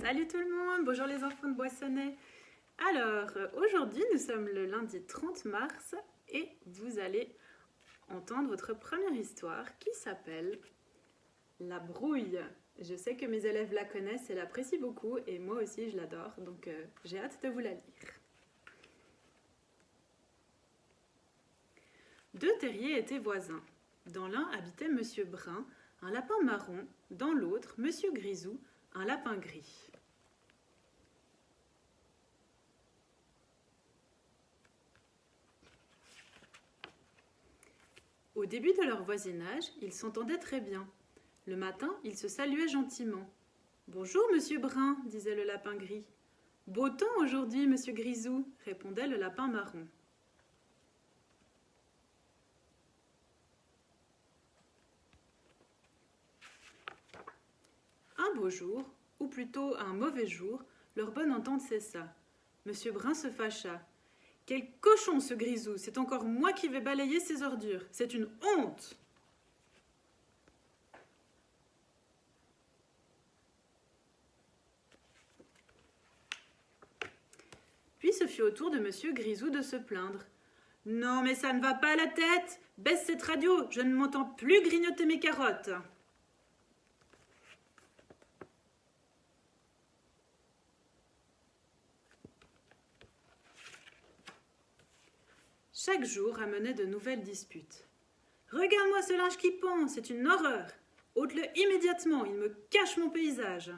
Salut tout le monde, bonjour les enfants de Boissonnet. Alors, aujourd'hui nous sommes le lundi 30 mars et vous allez entendre votre première histoire qui s'appelle La brouille. Je sais que mes élèves la connaissent et l'apprécient beaucoup et moi aussi je l'adore, donc j'ai hâte de vous la lire. Deux terriers étaient voisins. Dans l'un habitait Monsieur Brun, un lapin marron, dans l'autre Monsieur Grisou, un lapin gris. Au début de leur voisinage, ils s'entendaient très bien. Le matin, ils se saluaient gentiment. « Bonjour, monsieur Brun, disait le lapin gris. « Beau temps aujourd'hui, monsieur Grisou, répondait le lapin marron. Un beau jour, ou plutôt un mauvais jour, leur bonne entente cessa. Monsieur Brun se fâcha. « Quel cochon ce Grisou, c'est encore moi qui vais balayer ses ordures, c'est une honte !» Puis ce fut au tour de monsieur Grisou de se plaindre. « Non, mais ça ne va pas à la tête! Baisse cette radio, je ne m'entends plus grignoter mes carottes !» Chaque jour amenait de nouvelles disputes. « Regarde-moi ce linge qui pend, c'est une horreur! Ôte-le immédiatement, il me cache mon paysage !»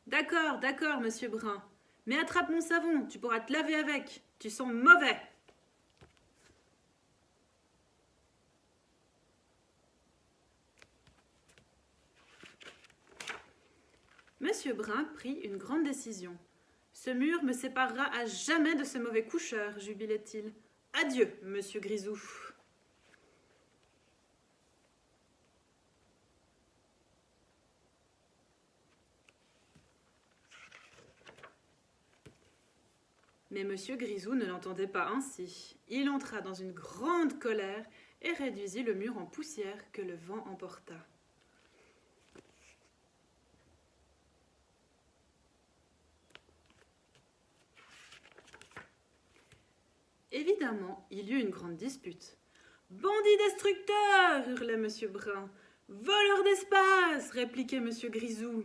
D'accord, d'accord, monsieur Brun. Mais attrape mon savon, tu pourras te laver avec. Tu sens mauvais. Monsieur Brun prit une grande décision. Ce mur me séparera à jamais de ce mauvais coucheur, jubilait-il. Adieu, monsieur Grisou. Mais monsieur Grisou ne l'entendait pas ainsi. Il entra dans une grande colère et réduisit le mur en poussière que le vent emporta. Évidemment, il y eut une grande dispute. « Bandit destructeur !» hurlait monsieur Brun. « Voleur d'espace !» répliquait monsieur Grisou.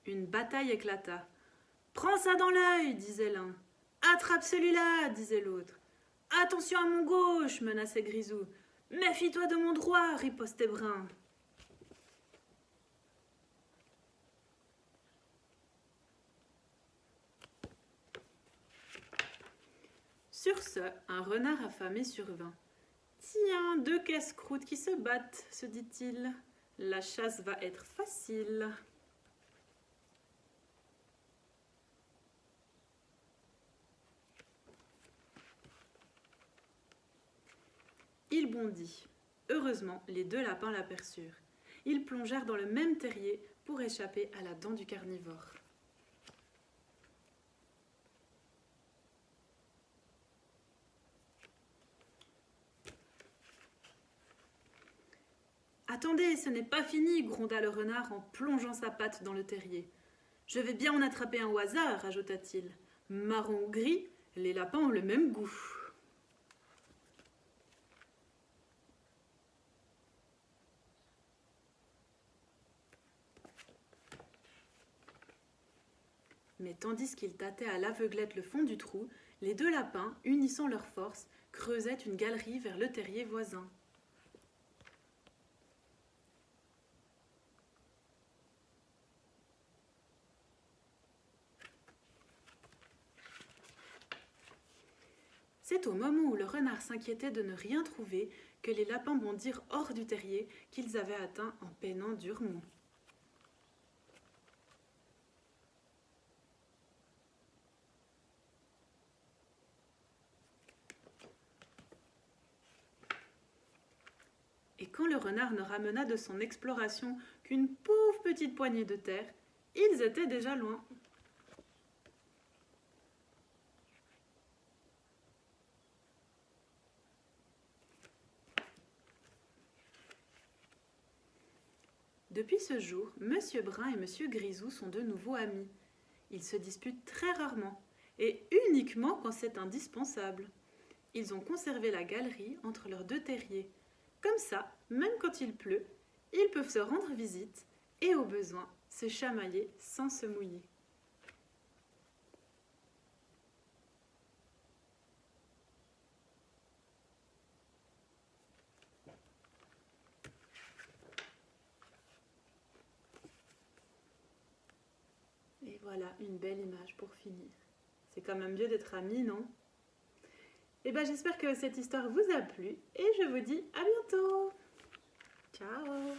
Une bataille éclata. « Prends ça dans l'œil !» disait l'un. « Attrape celui-là !» disait l'autre. « Attention à mon gauche !» menaçait Grisou. « Méfie-toi de mon droit !» ripostait Brun. Sur ce, un renard affamé survint. « Tiens, deux casse-croûtes qui se battent, se dit-il. La chasse va être facile. » Il bondit. Heureusement, les deux lapins l'aperçurent. Ils plongèrent dans le même terrier pour échapper à la dent du carnivore. « Attendez, ce n'est pas fini !» gronda le renard en plongeant sa patte dans le terrier. « Je vais bien en attraper un au hasard !» ajouta-t-il. « Marron ou gris, les lapins ont le même goût. » Mais tandis qu'ils tâtaient à l'aveuglette le fond du trou, les deux lapins, unissant leurs forces, creusaient une galerie vers le terrier voisin. C'est au moment où le renard s'inquiétait de ne rien trouver que les lapins bondirent hors du terrier qu'ils avaient atteint en peinant durement. Et quand le renard ne ramena de son exploration qu'une pauvre petite poignée de terre, ils étaient déjà loin. Depuis ce jour, Monsieur Brun et Monsieur Grisou sont de nouveau amis. Ils se disputent très rarement, et uniquement quand c'est indispensable. Ils ont conservé la galerie entre leurs deux terriers. Comme ça, même quand il pleut, ils peuvent se rendre visite et au besoin se chamailler sans se mouiller. Et voilà, une belle image pour finir. C'est quand même mieux d'être amis, non? Eh bien, j'espère que cette histoire vous a plu et je vous dis à bientôt. Ciao!